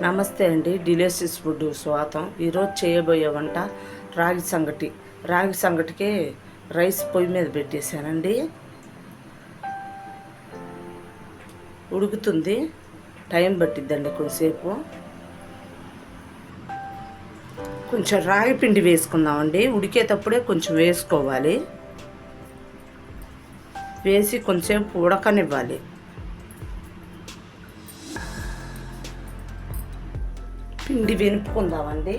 నమస్తే అండి, delicious food స్వాగతం. ఈరోజు చేయబోయే వంట రాగి సంగటి. రాగి సంగటికి రైస్ పొయ్యి మీద పెట్టేశానండి. ఉడుకుతుంది, టైం పట్టిద్దండి కొంచెంసేపు. కొంచెం రాగి పిండి వేసుకుందామండి. ఉడికేటప్పుడే కొంచెం వేసుకోవాలి. వేసి కొంచెంసేపు ఉడకనివ్వాలి. పిండి వెనుపుకుందామండి.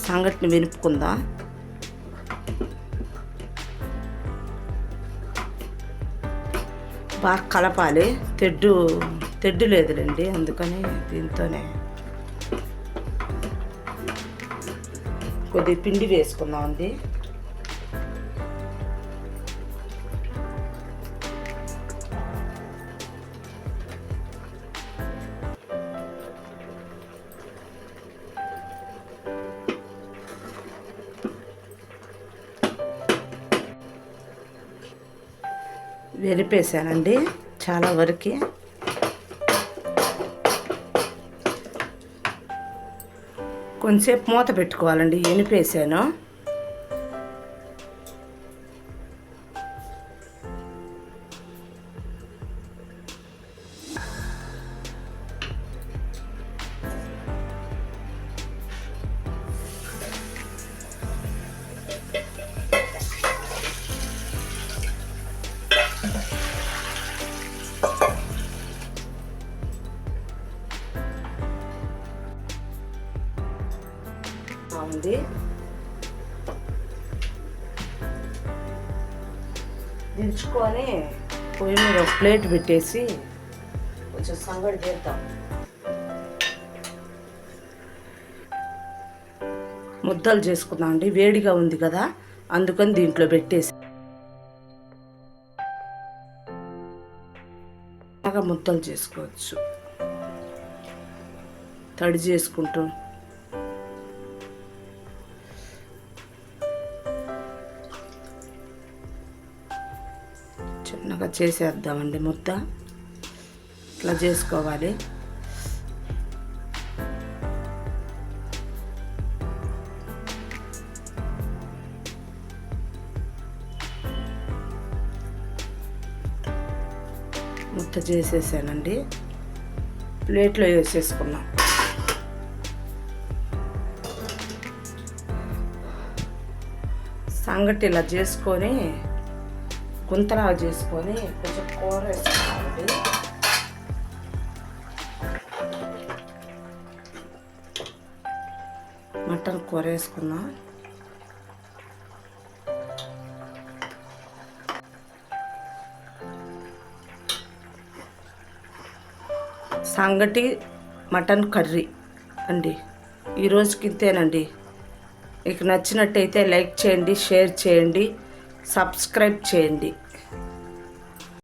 సంగటిని వెనుపుకుందాం. బాగా కలపాలి. తెడ్డు లేదులేండి, అందుకని దీంతోనే కొద్దిగా పిండి వేసుకుందామండి. వెలిపేసానండి చాలా వరకు. కొంచెంసేపు మూత పెట్టుకోవాలండి. ఎనిపేసాను. ఉంది దించుకొని పొయ్యి మీద ఒక ప్లేట్ పెట్టేసి కొంచెం సంగటి చేద్దాం. ముద్దలు చేసుకుందాం అండి. వేడిగా ఉంది కదా, అందుకని దీంట్లో పెట్టేసి బాగా ముద్దలు చేసుకోవచ్చు. తడి చేసుకుంటూ చిన్నగా చేసేద్దామండి. ముద్ద ఇట్లా చేసుకోవాలి. ముద్ద చేసేసానండి. ప్లేట్లో వేసేసుకున్నాం. సంగటి ఇలా చేసుకొని గుంతలా చేసుకొని కొంచెం కూర వేసుకోవాలి. మటన్ కూర వేసుకున్నాం. సంగటి మటన్ కర్రీ అండి. ఈరోజుకి ఇంతేనండి. మీకు నచ్చినట్టయితే లైక్ చేయండి, షేర్ చేయండి, సబ్స్క్రైబ్ చేయండి.